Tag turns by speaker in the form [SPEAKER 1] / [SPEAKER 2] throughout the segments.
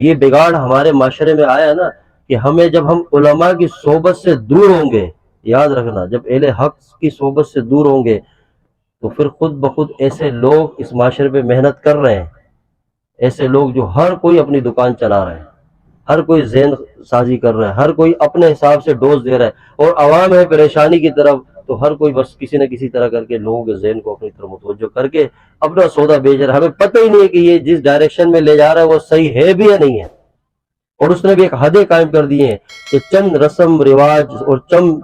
[SPEAKER 1] یہ بگاڑ ہمارے معاشرے میں آیا نا کہ ہمیں جب ہم علماء کی صحبت سے دور ہوں گے، یاد رکھنا، جب اہل حق کی صحبت سے دور ہوں گے تو پھر خود بخود ایسے لوگ اس معاشرے پہ محنت کر رہے ہیں، ایسے لوگ جو ہر کوئی اپنی دکان چلا رہے ہیں، ہر کوئی ذہن سازی کر رہا ہے، ہر کوئی اپنے حساب سے ڈوز دے رہا ہے، اور عوام ہے پریشانی کی طرف، تو ہر کوئی بس کسی نہ کسی طرح کر کے لوگوں کے ذہن کو اپنی طرف متوجہ کر کے اپنا سودا بیچ رہا ہے۔ ہمیں پتہ ہی نہیں ہے کہ یہ جس ڈائریکشن میں لے جا رہا ہے وہ صحیح ہے بھی یا نہیں ہے، اور اس نے بھی ایک حدیں قائم کر دی ہیں کہ چند رسم رواج اور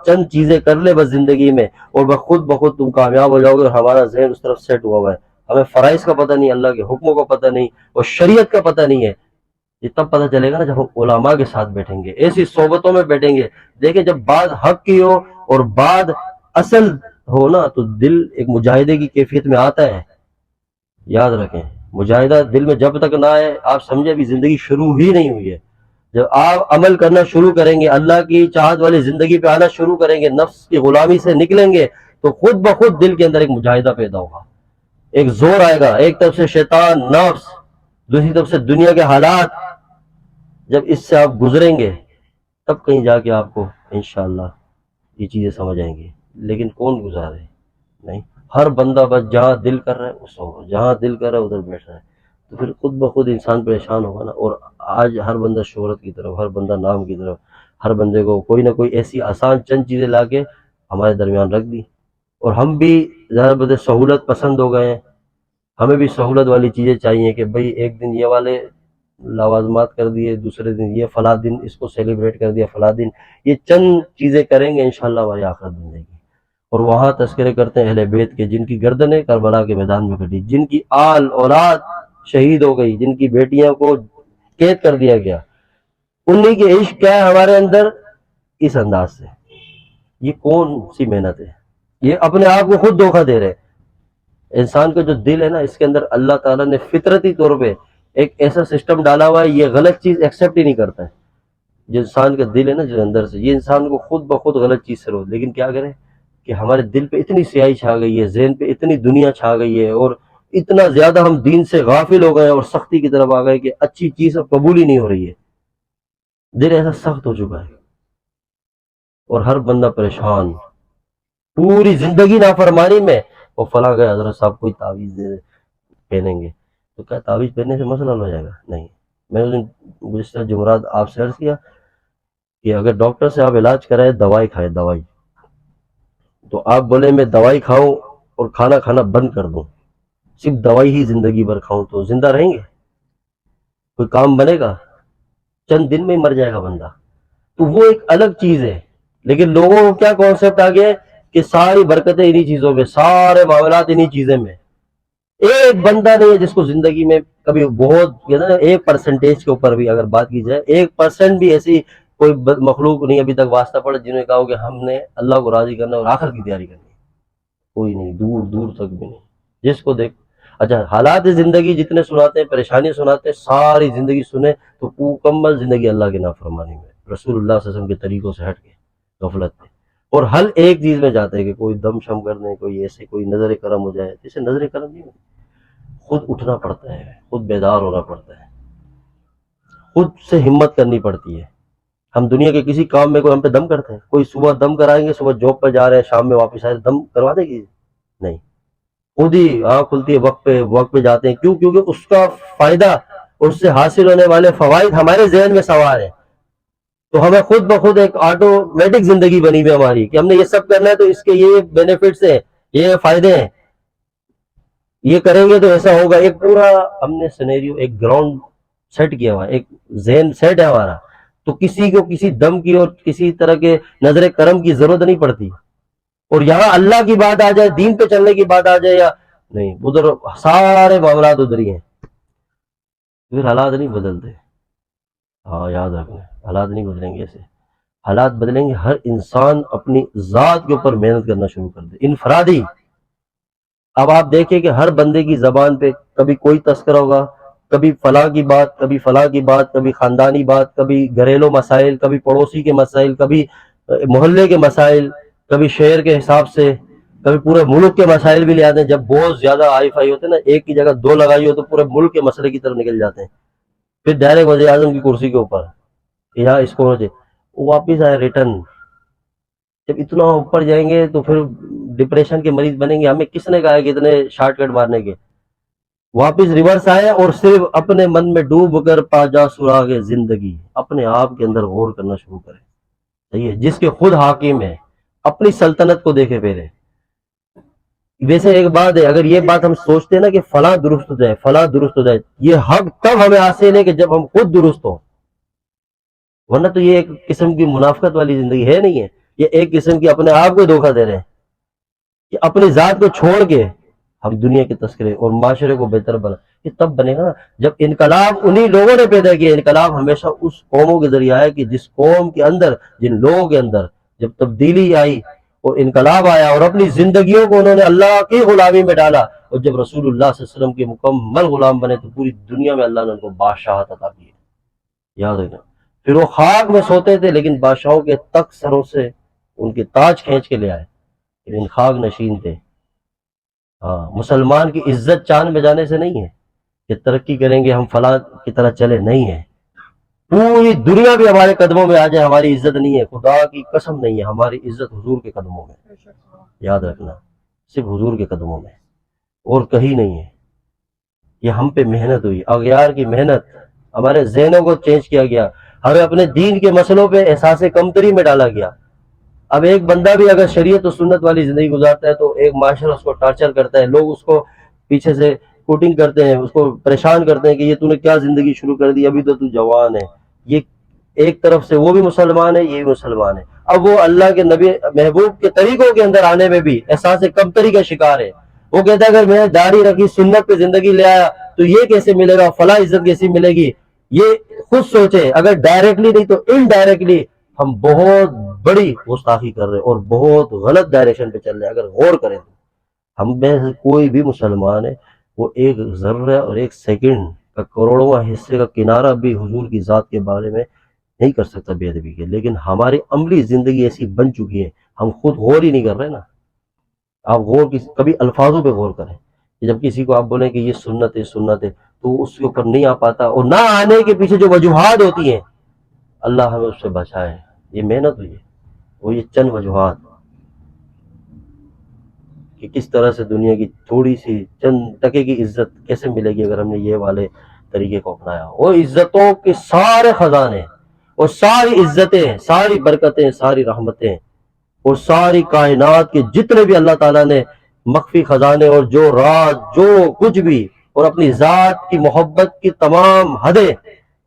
[SPEAKER 1] چند چیزیں کر لے بس زندگی میں، اور بخود تم کامیاب ہو جاؤ گے، اور ہمارا ذہن اس طرف سیٹ ہوا ہے۔ ہمیں فرائض کا پتہ نہیں، اللہ کے حکموں کا پتہ نہیں، اور شریعت کا پتہ نہیں ہے۔ یہ تب پتہ چلے گا نا جب ہم علماء کے ساتھ بیٹھیں گے، ایسی صحبتوں میں بیٹھیں گے۔ دیکھیں جب بات حق کی ہو اور بات اصل ہو نا تو دل ایک مجاہدے کی کیفیت میں آتا ہے۔ یاد رکھیں، مجاہدہ دل میں جب تک نہ آئے آپ سمجھے ابھی زندگی شروع ہی نہیں ہوئی ہے۔ جب آپ عمل کرنا شروع کریں گے، اللہ کی چاہت والی زندگی پہ آنا شروع کریں گے، نفس کی غلامی سے نکلیں گے، تو خود بخود دل کے اندر ایک مجاہدہ پیدا ہوگا، ایک زور آئے گا، ایک طرف سے شیطان نفس، دوسری طرف سے دنیا کے حالات۔ جب اس سے آپ گزریں گے تب کہیں جا کے آپ کو انشاءاللہ یہ چیزیں سمجھ آئیں گی۔ لیکن کون گزارے؟ نہیں، ہر بندہ بس جہاں دل کر رہا ہے اس ہو، جہاں دل کر رہا ہے ادھر بیٹھ رہا ہے، تو پھر خود بخود انسان پریشان ہوگا نا۔ اور آج ہر بندہ شہرت کی طرف، ہر بندہ نام کی طرف، ہر بندے کو کوئی نہ کوئی ایسی آسان چند چیزیں لا کے ہمارے درمیان رکھ دی، اور ہم بھی زیادہ بدے سہولت پسند ہو گئے ہیں۔ ہمیں بھی سہولت والی چیزیں چاہیے کہ بھئی ایک دن یہ والے لوازمات کر دیے، دوسرے دن یہ فلاں دن اس کو سیلیبریٹ کر دیا، فلاں دن یہ چند چیزیں کریں گے انشاءاللہ ہماری آخرت بن جائے گی۔ اور وہاں تذکرے کرتے ہیں اہل بیت کے، جن کی گردنیں کربلا کے میدان میں کٹی، جن کی آل اولاد شہید ہو گئی، جن کی بیٹیاں کو قید کر دیا گیا، انہی کے عشق کیا ہے ہمارے اندر اس انداز سے۔ یہ کون سی محنت ہے؟ یہ اپنے آپ کو خود دھوکہ دے رہے۔ انسان کا جو دل ہے نا، اس کے اندر اللہ تعالیٰ نے فطرتی طور پہ ایک ایسا سسٹم ڈالا ہوا ہے، یہ غلط چیز ایکسیپٹ ہی نہیں کرتا ہے۔ جو انسان کا دل ہے نا، جو اندر سے، یہ انسان کو خود بخود غلط چیز سے روک، لیکن کیا کریں کہ ہمارے دل پہ اتنی سیاہی چھا گئی ہے، ذہن پہ اتنی دنیا چھا گئی ہے، اور اتنا زیادہ ہم دین سے غافل ہو گئے اور سختی کی طرف آ گئے کہ اچھی چیز اب قبول ہی نہیں ہو رہی ہے۔ دل ایسا سخت ہو چکا ہے، اور ہر بندہ پریشان، پوری زندگی نافرمانی میں۔ وہ فلاں گئے حضرت صاحب کوئی تعویذ دے دے پہنیں گے، تو کیا تعویذ پہننے سے مسئلہ حل ہو جائے گا؟ نہیں۔ میں نے گزشتہ جمعرات آپ سے عرض کیا کہ اگر ڈاکٹر سے آپ علاج کرائے، دوائی کھائے، دوائی، تو آپ بولے میں دوائی کھاؤں اور کھانا کھانا بند کر دوں، صرف دوائی ہی زندگی بھر کھاؤں، تو زندہ رہیں گے؟ کوئی کام بنے گا؟ چند دن میں ہی مر جائے گا بندہ۔ تو وہ ایک الگ چیز ہے، لیکن لوگوں کو کیا کانسیپٹ آ گیا ہے کہ ساری برکتیں انہی چیزوں میں، سارے معاملات انہی چیزیں میں۔ ایک بندہ نہیں ہے جس کو زندگی میں کبھی، بہت کہتے ہیں نا 1% کے اوپر بھی اگر بات کی جائے، 1% بھی ایسی کوئی مخلوق نہیں ابھی تک واسطہ پڑا جنہوں نے کہا ہو کہ ہم نے اللہ کو راضی کرنا اور آخر کی تیاری کرنی، کوئی نہیں، دور دور تک بھی نہیں۔ جس کو دیکھ، اچھا حالات زندگی جتنے سناتے ہیں، پریشانی سناتے ہیں، ساری زندگی سنیں تو مکمل زندگی اللہ کے نافرمانی میں، رسول اللہ صلی اللہ علیہ وسلم کے طریقوں سے ہٹ کے غفلت میں، اور حل ایک چیز میں جاتے ہیں کہ کوئی دم شم کر دیں، کوئی ایسے، کوئی نظر کرم ہو جائے۔ جیسے نظر کرم نہیں ہوتی، خود اٹھنا پڑتا ہے، خود بیدار ہونا پڑتا ہے، خود سے ہمت کرنی پڑتی ہے۔ ہم دنیا کے کسی کام میں کوئی ہم پہ دم کرتے ہیں؟ کوئی صبح دم کرائیں گے، صبح جاب پر جا رہے ہیں، شام میں واپس آئے دم کروا دے گی؟ نہیں، خود ہی آنکھ کھلتی ہے، وقت پہ جاتے ہیں۔ کیوں؟ کیونکہ اس کا فائدہ، اس سے حاصل ہونے والے فوائد ہمارے ذہن میں سوار ہیں، تو ہمیں خود بخود ایک آٹومیٹک زندگی بنی ہوئی ہماری کہ ہم نے یہ سب کرنا ہے تو اس کے یہ بینیفٹس ہیں، یہ فائدے ہیں، یہ کریں گے تو ایسا ہوگا۔ ایک پورا ہم نے سینیریو، ایک گراؤنڈ سیٹ کیا ہوا ہے، ایک ذہن سیٹ ہے ہمارا، تو کسی کو کسی دم کی اور کسی طرح کے نظر کرم کی ضرورت نہیں پڑتی۔ اور یہاں اللہ کی بات آ جائے، دین پہ چلنے کی بات آ جائے، یا نہیں، ادھر سارے معاملات ادھر ہی ہیں، پھر حالات نہیں بدلتے۔ ہاں یاد رکھنا، حالات نہیں بدلیں گے ایسے، حالات بدلیں گے ہر انسان اپنی ذات کے اوپر محنت کرنا شروع کر دے، انفرادی۔ اب آپ دیکھیں کہ ہر بندے کی زبان پہ کبھی کوئی تذکرہ ہوگا، کبھی فلاں کی بات، کبھی فلاں کی بات، کبھی خاندانی بات، کبھی گھریلو مسائل، کبھی پڑوسی کے مسائل، کبھی محلے کے مسائل، کبھی شہر کے حساب سے، کبھی پورے ملک کے مسائل بھی لے آتے ہیں۔ جب بہت زیادہ آئی فائی ہوتے ہیں نا، ایک کی جگہ دو لگائی ہو تو پورے ملک کے مسئلے کی طرف نکل جاتے ہیں۔ پھر ڈائریکٹ وزیر اعظم کی کرسی کے اوپر یہاں اس کو وہ واپس آئے ریٹرن. جب اتنا اوپر جائیں گے تو پھر ڈپریشن کے مریض بنیں گے. ہمیں کس نے کہا ہے کہ اتنے شارٹ کٹ مارنے کے؟ واپس ریورس آئے اور صرف اپنے من میں ڈوب کر پا جا سراغ زندگی، اپنے آپ کے اندر غور کرنا شروع کرے. صحیح ہے، جس کے خود حاکم ہے، اپنی سلطنت کو دیکھے پہلے. ویسے ایک بات ہے، اگر یہ بات ہم سوچتے ہیں نا کہ فلاں درست ہو جائے، فلاں درست ہو جائے، یہ حق تب ہمیں حاصل ہے کہ جب ہم خود درست ہوں. ورنہ تو یہ ایک قسم کی منافقت والی زندگی ہے نہیں ہے، یہ ایک قسم کی اپنے آپ کو دھوکہ دے رہے ہیں کہ اپنی ذات کو چھوڑ کے ہم دنیا کے تذکرے اور معاشرے کو بہتر بنا. یہ تب بنے گا نا جب انقلاب انہی لوگوں نے پیدا کیا. انقلاب ہمیشہ اس قوموں کے ذریعے آیا کہ جس قوم کے اندر، جن لوگوں کے اندر جب تبدیلی آئی اور انقلاب آیا اور اپنی زندگیوں کو انہوں نے اللہ کی غلامی میں ڈالا، اور جب رسول اللہ صلی اللہ علیہ وسلم کے مکمل غلام بنے تو پوری دنیا میں اللہ نے ان کو بادشاہت عطا کی. یاد رکھنا، پھر وہ خاک میں سوتے تھے لیکن بادشاہوں کے تخت سروں سے ان کے تاج کھینچ کے لے آئے، لیکن خاک نشین تھے. ہاں، مسلمان کی عزت چاند میں جانے سے نہیں ہے کہ ترقی کریں گے ہم فلاں کی طرح چلے، نہیں ہے. پوری دنیا بھی ہمارے قدموں میں آ جائے ہماری عزت نہیں ہے. خدا کی قسم نہیں ہے، ہماری عزت حضور کے قدموں میں. یاد رکھنا، صرف حضور کے قدموں میں اور کہیں نہیں ہے. یہ ہم پہ محنت ہوئی، اغیار کی محنت، ہمارے ذہنوں کو چینج کیا گیا، ہمیں اپنے دین کے مسئلوں پہ احساس کمتری میں ڈالا گیا. اب ایک بندہ بھی اگر شریعت و سنت والی زندگی گزارتا ہے تو ایک معاشرہ اس کو ٹارچر کرتا ہے، لوگ اس کو پیچھے سے کوٹنگ کرتے ہیں، اس کو پریشان کرتے ہیں کہ یہ تو نے کیا زندگی شروع کر دی، ابھی تو جوان ہے. یہ ایک طرف سے وہ بھی مسلمان ہے، یہ بھی مسلمان ہے. اب وہ اللہ کے نبی محبوب کے طریقوں کے اندر آنے میں بھی احساس کمتری کا شکار ہے. وہ کہتا ہے اگر میں نے داڑھی رکھی، سنت پہ زندگی لے آیا تو یہ کیسے ملے گا، فلاں عزت کیسی ملے گی. یہ خود سوچے، اگر ڈائریکٹلی نہیں تو انڈائریکٹلی ہم بہت بڑی گستاخی کر رہے ہیں اور بہت غلط ڈائریکشن پہ چل رہے ہیں. اگر غور کریں تو ہم میں سے کوئی بھی مسلمان ہے وہ ایک ذرہ اور ایک سیکنڈ کا کروڑواں حصے کا کنارہ بھی حضور کی ذات کے بارے میں نہیں کر سکتا بے ادبی کے. لیکن ہماری عملی زندگی ایسی بن چکی ہے، ہم خود غور ہی نہیں کر رہے نا. آپ غور کبھی الفاظوں پہ غور کریں کہ جب کسی کو آپ بولیں کہ یہ سنت ہے سنت ہے تو اس کے اوپر نہیں آ پاتا، اور نہ آنے کے پیچھے جو وجوہات ہوتی ہیں اللہ ہمیں اس سے بچائے. یہ محنت ہوئی ہے، وہ یہ چند وجوہات کہ کس طرح سے دنیا کی تھوڑی سی چند ٹکے کی عزت کیسے ملے گی اگر ہم نے یہ والے طریقے کو اپنایا. وہ عزتوں کے سارے خزانے اور ساری عزتیں، ساری برکتیں، ساری رحمتیں اور ساری کائنات کے جتنے بھی اللہ تعالیٰ نے مخفی خزانے اور جو راز جو کچھ بھی اور اپنی ذات کی محبت کی تمام حدیں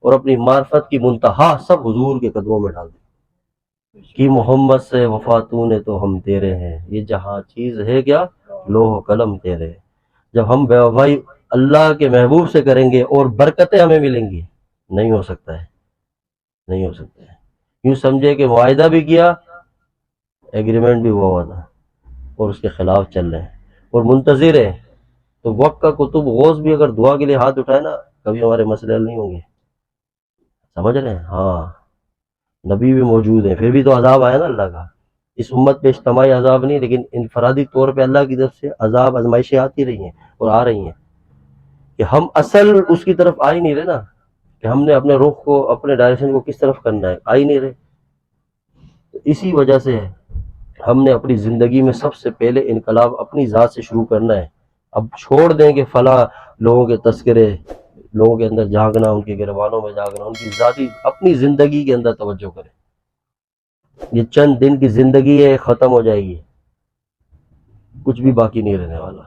[SPEAKER 1] اور اپنی معرفت کی منتہا سب حضور کے قدموں میں ڈال دی. کہ محمد سے وفاتوں نے تو ہم تیرے ہیں، یہ جہاں چیز ہے کیا، لوح و قلم تیرے. جب ہم بے وفائی اللہ کے محبوب سے کریں گے اور برکتیں ہمیں ملیں گی، نہیں ہو سکتا ہے، نہیں ہو سکتا ہے. یوں سمجھے کہ معاہدہ بھی کیا، ایگریمنٹ بھی ہوا تھا اور اس کے خلاف چل رہے ہیں اور منتظر ہیں. تو وقت کا کتب غوث بھی اگر دعا کے لیے ہاتھ اٹھائے نا کبھی ہمارے مسئلے حل نہیں ہوں گے. سمجھ رہے ہیں؟ ہاں، نبی بھی موجود ہیں پھر بھی تو عذاب آیا نا اللہ کا. اس امت پہ اجتماعی عذاب نہیں لیکن انفرادی طور پہ اللہ کی طرف سے عذاب آزمائشیں آتی رہی ہیں اور آ رہی ہیں کہ ہم اصل اس کی طرف آ ہی نہیں رہے نا، کہ ہم نے اپنے رخ کو، اپنے ڈائریکشن کو کس طرف کرنا ہے، آ ہی نہیں رہے. اسی وجہ سے ہم نے اپنی زندگی میں سب سے پہلے انقلاب اپنی ذات سے شروع کرنا ہے. اب چھوڑ دیں کہ فلاں لوگوں کے تذکرے، لوگوں کے اندر جھانکنا، ان کے گھروانوں میں جھانکنا، ان کی ذاتی اپنی زندگی کے اندر توجہ کریں. یہ چند دن کی زندگی ہے، ختم ہو جائے گی، کچھ بھی باقی نہیں رہنے والا.